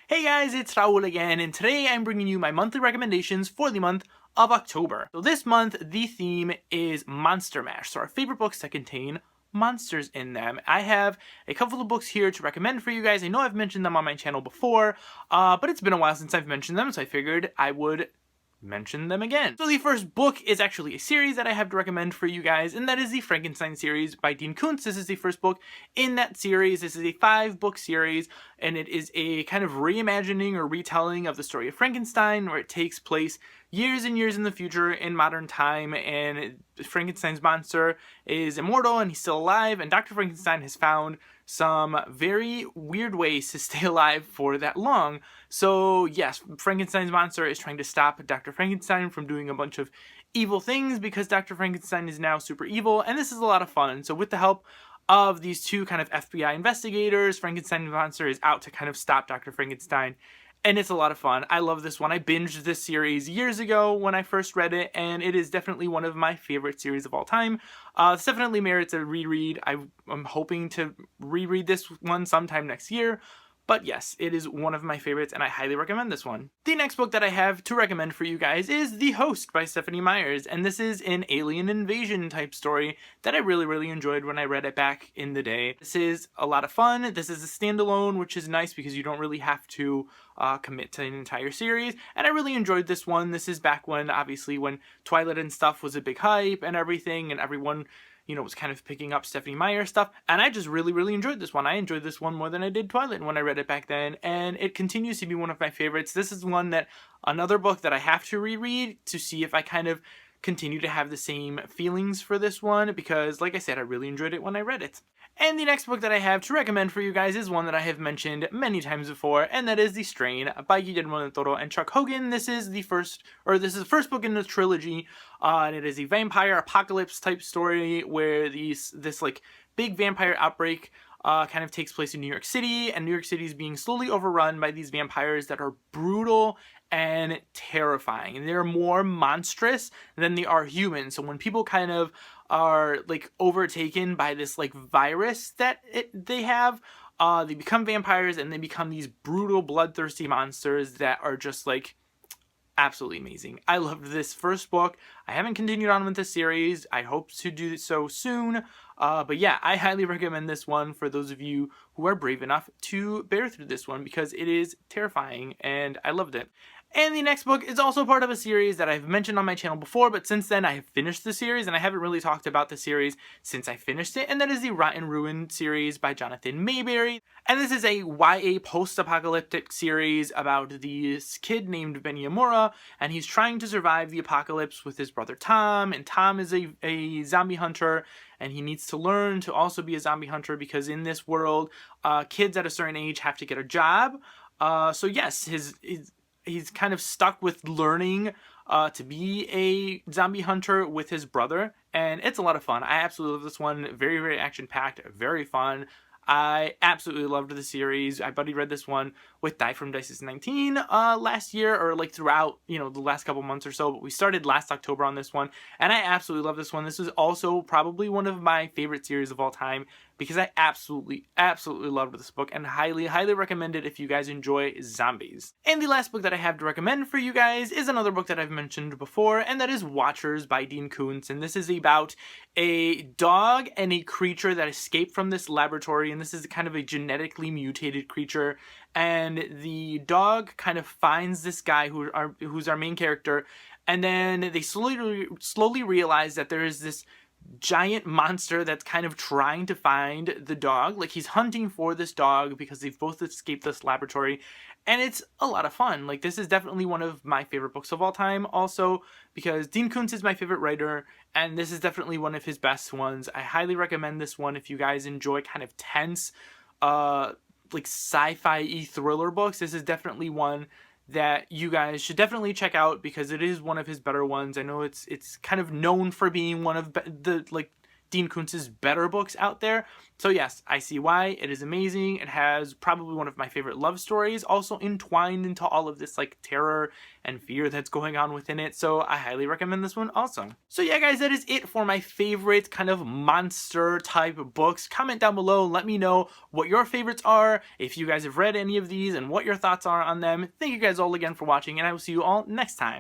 Hey guys, it's Raul again, and today I'm bringing you my monthly recommendations for the month of October. So this month, the theme is Monster Mash, so our favorite books that contain monsters in them. I have a couple of books here to recommend for you guys. I know I've mentioned them on my channel before, but it's been a while since I've mentioned them, so I figured I would mention them again. So the first book is actually a series that I have to recommend for you guys, and that is the Frankenstein series by Dean Koontz. This is the first book in that series. This is a 5-book series, and it is a kind of reimagining or retelling of the story of Frankenstein, where it takes place years and years in the future in modern time, and Frankenstein's monster is immortal and he's still alive, and Dr. Frankenstein has found some very weird ways to stay alive for that long. So yes, Frankenstein's monster is trying to stop Dr. Frankenstein from doing a bunch of evil things because Dr. Frankenstein is now super evil, and this is a lot of fun. So with the help of these two kind of FBI investigators, Frankenstein's monster is out to kind of stop Dr. Frankenstein, and it's a lot of fun. I love this one. I binged this series years ago when I first read it, and it is definitely one of my favorite series of all time. This definitely merits a reread. I'm hoping to reread this one sometime next year. But yes, it is one of my favorites, and I highly recommend this one. The next book that I have to recommend for you guys is The Host by Stephanie Meyers, and this is an alien invasion type story that I really enjoyed when I read it back in the day. This is a lot of fun. This is a standalone, which is nice because you don't really have to commit to an entire series, and I really enjoyed this one. This is back when, obviously, when Twilight and stuff was a big hype and everything, and everyone was kind of picking up Stephanie Meyer stuff, and I just really enjoyed this one. I enjoyed this one more than I did Twilight when I read it back then, and it continues to be one of my favorites. This is another book that I have to reread to see if I kind of continue to have the same feelings for this one, because like I said, I really enjoyed it when I read it. And the next book that I have to recommend for you guys is one that I have mentioned many times before, and that is The Strain by Guillermo del Toro and Chuck Hogan. This is the first book in the trilogy, and it is a vampire apocalypse type story where this like big vampire outbreak kind of takes place in New York City, and New York City is being slowly overrun by these vampires that are brutal and terrifying, and they're more monstrous than they are human. So when people kind of are like overtaken by this like virus that they have, they become vampires, and they become these brutal, bloodthirsty monsters that are just like absolutely amazing. I loved this first book. I haven't continued on with the series. I hope to do so soon. But yeah, I highly recommend this one for those of you who are brave enough to bear through this one, because it is terrifying and I loved it. And the next book is also part of a series that I've mentioned on my channel before, but since then I have finished the series, and I haven't really talked about the series since I finished it, and that is the Rotten Ruin series by Jonathan Mayberry. And this is a YA post-apocalyptic series about this kid named Ben Yamura, and he's trying to survive the apocalypse with his brother Tom, and Tom is a zombie hunter, and he needs to learn to also be a zombie hunter because in this world, kids at a certain age have to get a job. So yes, he's kind of stuck with learning to be a zombie hunter with his brother, and it's a lot of fun. I absolutely love this one. Very action-packed, very fun. I absolutely loved the series. My buddy read this one with Die from Dices 19 last year, or like throughout, the last couple months or so, but we started last October on this one, and I absolutely love this one. This is also probably one of my favorite series of all time, because I absolutely loved this book, and highly recommend it if you guys enjoy zombies. And the last book that I have to recommend for you guys is another book that I've mentioned before, and that is Watchers by Dean Koontz, and this is about a dog and a creature that escaped from this laboratory, and this is kind of a genetically mutated creature, and the dog kind of finds this guy who's our main character, and then they slowly realize that there is this giant monster that's kind of trying to find the dog. Like, he's hunting for this dog because they've both escaped this laboratory, and it's a lot of fun. Like, this is definitely one of my favorite books of all time, also because Dean Koontz is my favorite writer, and this is definitely one of his best ones. I highly recommend this one if you guys enjoy kind of tense like sci-fi-y thriller books. This is definitely one that you guys should definitely check out, because it is one of his better ones. I know it's kind of known for being one of the like Dean Koontz's better books out there. So yes, I see why. It is amazing. It has probably one of my favorite love stories also entwined into all of this like terror and fear that's going on within it. So I highly recommend this one also. So yeah guys, that is it for my favorite kind of monster type books. Comment down below, let me know what your favorites are, if you guys have read any of these and what your thoughts are on them. Thank you guys all again for watching, and I will see you all next time.